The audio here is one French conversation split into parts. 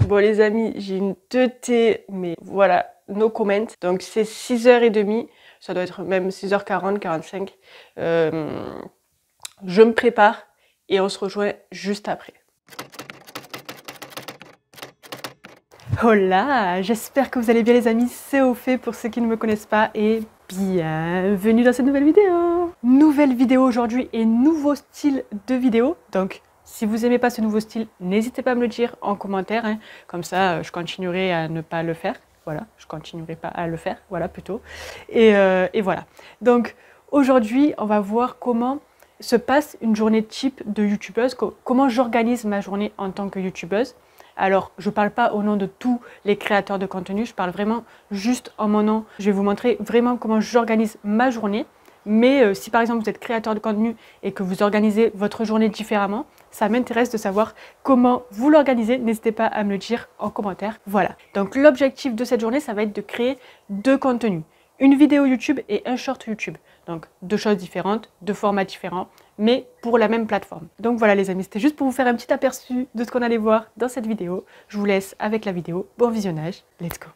Bon les amis, j'ai une teutée, mais voilà, no comment. Donc c'est 6h30, ça doit être même 6h40, 45. Je me prépare et on se rejoint juste après. Hola, j'espère que vous allez bien les amis, c'est Ophé pour ceux qui ne me connaissent pas et bienvenue dans cette nouvelle vidéo. Nouvelle vidéo aujourd'hui et nouveau style de vidéo, donc si vous n'aimez pas ce nouveau style, n'hésitez pas à me le dire en commentaire, hein. Comme ça je continuerai à ne pas le faire, voilà, je continuerai pas à le faire, voilà plutôt. Et voilà, donc aujourd'hui on va voir comment se passe une journée type de youtubeuse, comment j'organise ma journée en tant que youtubeuse. Alors, je ne parle pas au nom de tous les créateurs de contenu, je parle vraiment juste en mon nom. Je vais vous montrer vraiment comment j'organise ma journée. Mais si par exemple vous êtes créateur de contenu et que vous organisez votre journée différemment, ça m'intéresse de savoir comment vous l'organisez. N'hésitez pas à me le dire en commentaire. Voilà. Donc l'objectif de cette journée, ça va être de créer 2 contenus. Une vidéo YouTube et un short YouTube. Donc 2 choses différentes, 2 formats différents, mais pour la même plateforme. Donc voilà les amis, c'était juste pour vous faire un petit aperçu de ce qu'on allait voir dans cette vidéo. Je vous laisse avec la vidéo. Bon visionnage, let's go!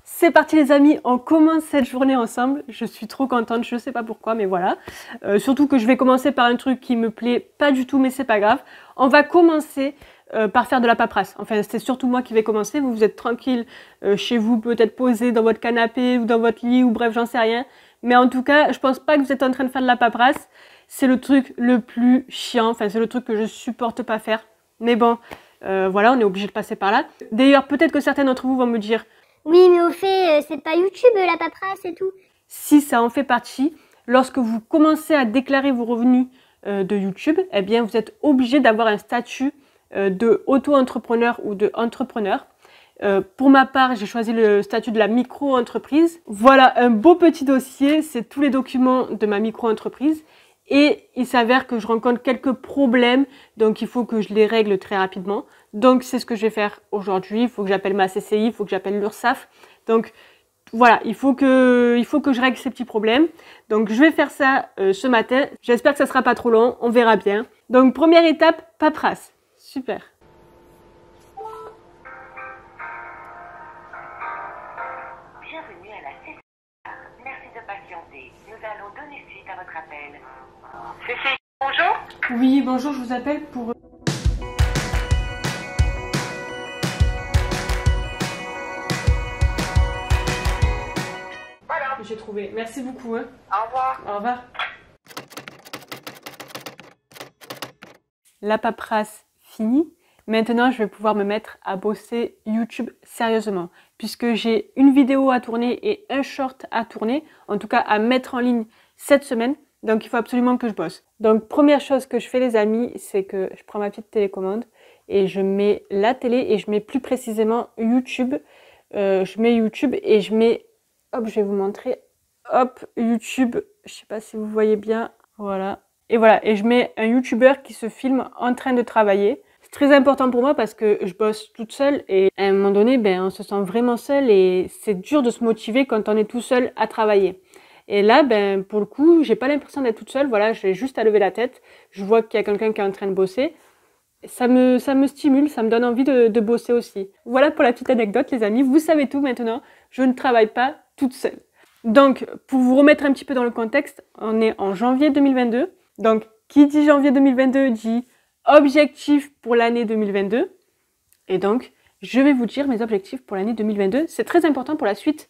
C'est parti les amis, on commence cette journée ensemble. Je suis trop contente, je sais pas pourquoi, mais voilà. Surtout que je vais commencer par un truc qui me plaît pas du tout, mais c'est pas grave. On va commencer par faire de la paperasse. Enfin, c'est surtout moi qui vais commencer. Vous êtes tranquille chez vous, peut-être posé dans votre canapé ou dans votre lit, ou bref, j'en sais rien. Mais en tout cas, je pense pas que vous êtes en train de faire de la paperasse. C'est le truc le plus chiant, enfin c'est le truc que je supporte pas faire. Mais bon, voilà, on est obligé de passer par là. D'ailleurs, peut-être que certains d'entre vous vont me dire: oui, mais au fait, c'est pas YouTube la paperasse et tout. Si ça en fait partie, lorsque vous commencez à déclarer vos revenus de YouTube, eh bien vous êtes obligé d'avoir un statut de auto-entrepreneur ou de entrepreneur. Pour ma part, j'ai choisi le statut de la micro-entreprise. Voilà un beau petit dossier, c'est tous les documents de ma micro-entreprise. Et il s'avère que je rencontre quelques problèmes, donc il faut que je les règle très rapidement. Donc c'est ce que je vais faire aujourd'hui. Il faut que j'appelle ma CCI, il faut que j'appelle l'URSSAF. Donc voilà, il faut que je règle ces petits problèmes. Donc je vais faire ça ce matin. J'espère que ça sera pas trop long, on verra bien. Donc première étape, paperasse. Super. Bienvenue à la CCI. Merci de patienter. Nous allons donner suite à votre appel. CCI, bonjour. Oui, bonjour, je vous appelle pour... Voilà. J'ai trouvé. Merci beaucoup. Hein. Au revoir. Au revoir. La paperasse finie. Maintenant, je vais pouvoir me mettre à bosser YouTube sérieusement. Puisque j'ai une vidéo à tourner et un short à tourner. En tout cas, à mettre en ligne cette semaine. Donc, il faut absolument que je bosse. Donc, première chose que je fais, les amis, c'est que je prends ma petite télécommande et je mets la télé et je mets plus précisément YouTube. Je mets YouTube et je mets... Hop, je vais vous montrer. Hop, YouTube. Je sais pas si vous voyez bien. Voilà. Et voilà. Et je mets un YouTuber qui se filme en train de travailler. C'est très important pour moi parce que je bosse toute seule et à un moment donné, ben, on se sent vraiment seul et c'est dur de se motiver quand on est tout seul à travailler. Et là, ben, pour le coup, j'ai pas l'impression d'être toute seule. Voilà, j'ai juste à lever la tête. Je vois qu'il y a quelqu'un qui est en train de bosser. Ça me stimule, ça me donne envie de bosser aussi. Voilà pour la petite anecdote, les amis. Vous savez tout maintenant. Je ne travaille pas toute seule. Donc, pour vous remettre un petit peu dans le contexte, on est en janvier 2022. Donc, qui dit janvier 2022 dit objectif pour l'année 2022. Et donc, je vais vous dire mes objectifs pour l'année 2022. C'est très important pour la suite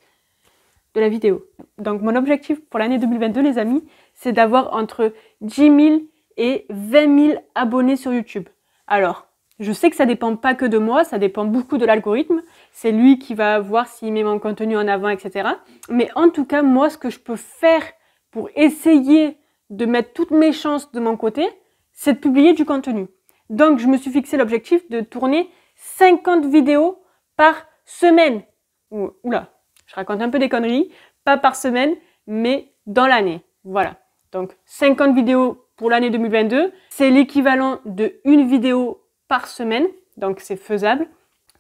de la vidéo. Donc mon objectif pour l'année 2022 les amis, c'est d'avoir entre 10 000 et 20 000 abonnés sur YouTube. Alors, je sais que ça dépend pas que de moi, ça dépend beaucoup de l'algorithme. C'est lui qui va voir s'il met mon contenu en avant, etc. Mais en tout cas, moi, ce que je peux faire pour essayer de mettre toutes mes chances de mon côté, c'est de publier du contenu. Donc, je me suis fixé l'objectif de tourner 50 vidéos par semaine. Oula, je raconte un peu des conneries, pas par semaine, mais dans l'année. Voilà. Donc, 50 vidéos pour l'année 2022. C'est l'équivalent de une vidéo par semaine. Donc, c'est faisable.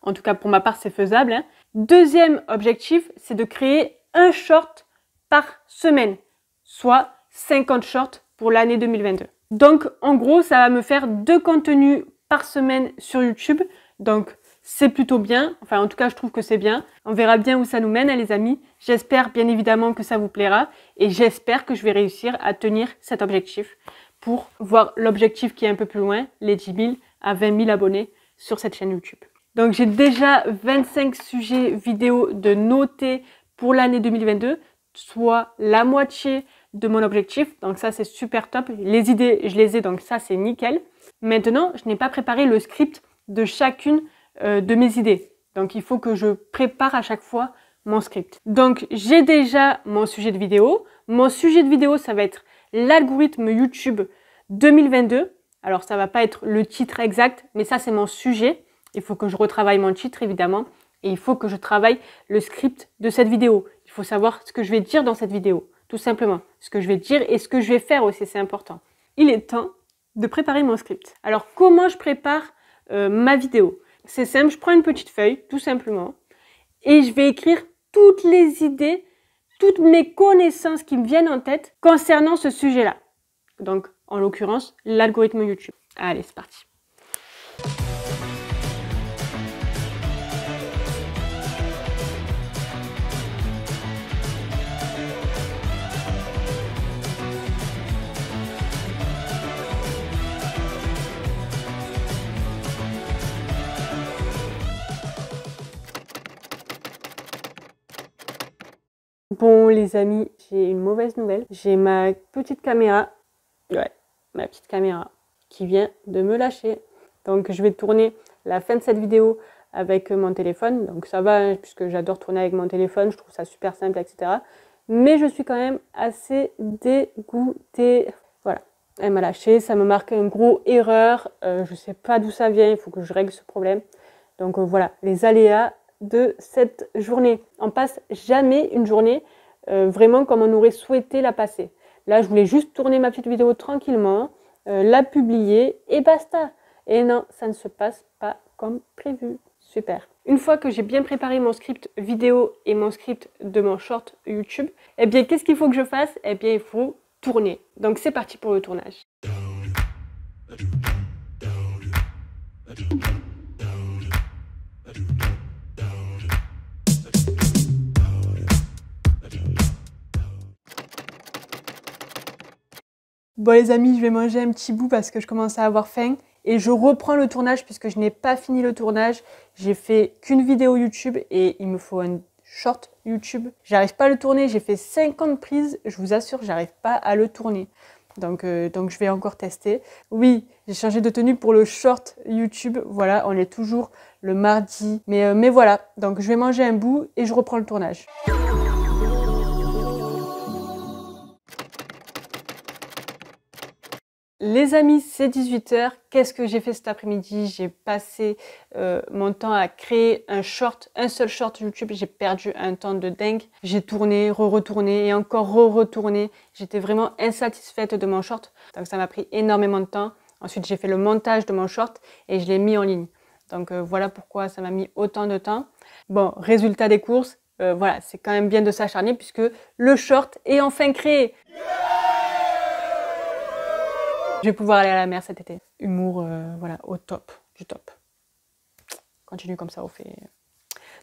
En tout cas, pour ma part, c'est faisable. Hein. Deuxième objectif, c'est de créer un short par semaine, soit 50 shorts pour l'année 2022. Donc en gros, ça va me faire 2 contenus par semaine sur YouTube. Donc c'est plutôt bien, enfin en tout cas je trouve que c'est bien. On verra bien où ça nous mène, hein, les amis. J'espère bien évidemment que ça vous plaira et j'espère que je vais réussir à tenir cet objectif pour voir l'objectif qui est un peu plus loin, les 10 000 à 20 000 abonnés sur cette chaîne YouTube. Donc j'ai déjà 25 sujets vidéo de noter pour l'année 2022, soit la moitié de mon objectif. Donc ça c'est super top. Les idées, je les ai, donc ça c'est nickel. Maintenant, je n'ai pas préparé le script de chacune de mes idées. Donc il faut que je prépare à chaque fois mon script. Donc j'ai déjà mon sujet de vidéo. Mon sujet de vidéo, ça va être l'algorithme YouTube 2022. Alors ça va pas être le titre exact, mais ça c'est mon sujet. Il faut que je retravaille mon titre évidemment. Et il faut que je travaille le script de cette vidéo. Il faut savoir ce que je vais dire dans cette vidéo. Tout simplement. Ce que je vais dire et ce que je vais faire aussi, c'est important. Il est temps de préparer mon script. Alors comment je prépare ma vidéo? C'est simple, je prends une petite feuille, tout simplement, et je vais écrire toutes les idées, toutes mes connaissances qui me viennent en tête concernant ce sujet-là. Donc, en l'occurrence, l'algorithme YouTube. Allez, c'est parti. Bon les amis, j'ai une mauvaise nouvelle. J'ai ma petite caméra, ma petite caméra qui vient de me lâcher. Donc je vais tourner la fin de cette vidéo avec mon téléphone. Donc ça va, hein, puisque j'adore tourner avec mon téléphone, je trouve ça super simple, etc. Mais je suis quand même assez dégoûtée. Voilà, elle m'a lâché, ça me marque une grosse erreur. Je sais pas d'où ça vient, il faut que je règle ce problème. Donc voilà, les aléas de cette journée. On passe jamais une journée vraiment comme on aurait souhaité la passer. Là, je voulais juste tourner ma petite vidéo tranquillement, la publier et basta. Et non, ça ne se passe pas comme prévu. Super. Une fois que j'ai bien préparé mon script vidéo et mon script de mon short YouTube, eh bien, qu'est-ce qu'il faut que je fasse? Eh bien, il faut tourner. Donc, c'est parti pour le tournage. Bon les amis, je vais manger un petit bout parce que je commence à avoir faim et je reprends le tournage puisque je n'ai pas fini le tournage. J'ai fait qu'une vidéo YouTube et il me faut un short YouTube. J'arrive pas à le tourner, j'ai fait 50 prises, je vous assure, j'arrive pas à le tourner. Donc je vais encore tester. Oui, j'ai changé de tenue pour le short YouTube. Voilà, on est toujours le mardi. Mais voilà, donc je vais manger un bout et je reprends le tournage. Les amis, c'est 18 h. Qu'est-ce que j'ai fait cet après-midi? J'ai passé mon temps à créer un seul short YouTube. J'ai perdu un temps de dingue. J'ai tourné, retourné et encore retourné. J'étais vraiment insatisfaite de mon short. Donc ça m'a pris énormément de temps. Ensuite, j'ai fait le montage de mon short et je l'ai mis en ligne. Donc voilà pourquoi ça m'a mis autant de temps. Bon, résultat des courses, voilà, c'est quand même bien de s'acharner puisque le short est enfin créé. Je vais pouvoir aller à la mer cet été. Humour, voilà, au top, du top. Continue comme ça, au fait.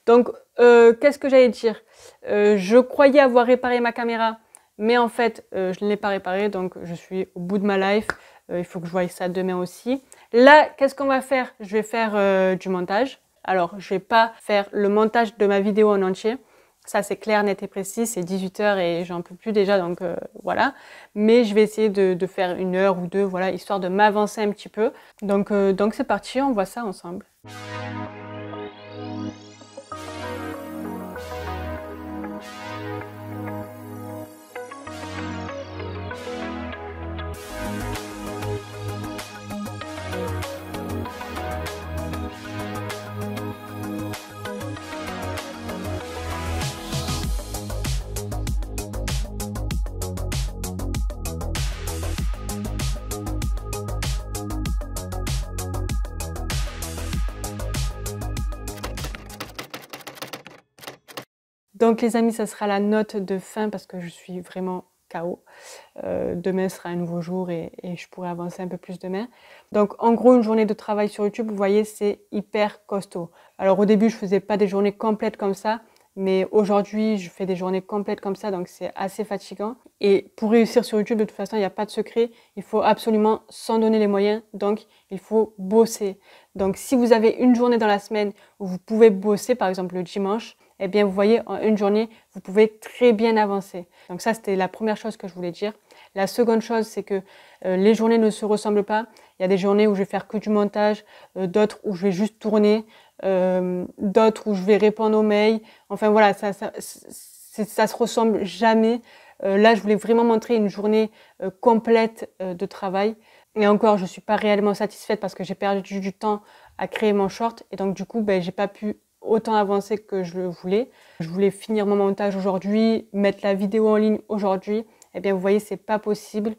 Donc, qu'est-ce que j'allais dire? Je croyais avoir réparé ma caméra, mais en fait, je ne l'ai pas réparée, donc je suis au bout de ma life. Il faut que je voie ça demain aussi. Là, qu'est-ce qu'on va faire? Je vais faire du montage. Alors, je vais pas faire le montage de ma vidéo en entier. Ça, c'est clair, net et précis, c'est 18 h et j'en peux plus déjà, donc voilà. Mais je vais essayer de faire 1 heure ou 2, voilà, histoire de m'avancer un petit peu. Donc c'est parti, on voit ça ensemble. Donc les amis, ça sera la note de fin parce que je suis vraiment KO. Demain sera un nouveau jour et je pourrai avancer un peu plus demain. Donc en gros, une journée de travail sur YouTube, vous voyez, c'est hyper costaud. Alors au début, je faisais pas des journées complètes comme ça, mais aujourd'hui, je fais des journées complètes comme ça, donc c'est assez fatigant. Et pour réussir sur YouTube, de toute façon, il n'y a pas de secret. Il faut absolument s'en donner les moyens, donc il faut bosser. Donc si vous avez une journée dans la semaine où vous pouvez bosser, par exemple le dimanche, eh bien vous voyez, en une journée, vous pouvez très bien avancer. Donc ça, c'était la première chose que je voulais dire. La seconde chose, c'est que les journées ne se ressemblent pas. Il y a des journées où je vais faire que du montage, d'autres où je vais juste tourner, d'autres où je vais répondre aux mails. Enfin voilà, ça se ressemble jamais. Là, je voulais vraiment montrer une journée complète de travail. Et encore, je suis pas réellement satisfaite parce que j'ai perdu du temps à créer mon short. Et donc du coup, j'ai pas pu autant avancer que je le voulais. Je voulais finir mon montage aujourd'hui, mettre la vidéo en ligne aujourd'hui. Eh bien, vous voyez, c'est pas possible.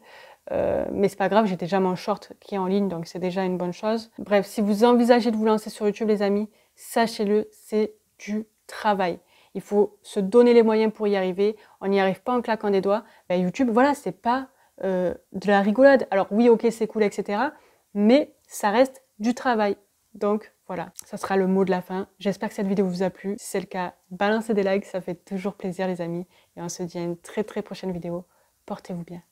Mais c'est pas grave, j'ai déjà mon short qui est en ligne, donc c'est déjà une bonne chose. Bref, si vous envisagez de vous lancer sur YouTube, les amis, sachez-le, c'est du travail. Il faut se donner les moyens pour y arriver. On n'y arrive pas en claquant des doigts. YouTube, voilà, c'est pas de la rigolade. Alors oui, ok, c'est cool, etc. Mais ça reste du travail. Donc voilà, ça sera le mot de la fin. J'espère que cette vidéo vous a plu. Si c'est le cas, balancez des likes, ça fait toujours plaisir les amis. Et on se dit à une très très prochaine vidéo. Portez-vous bien.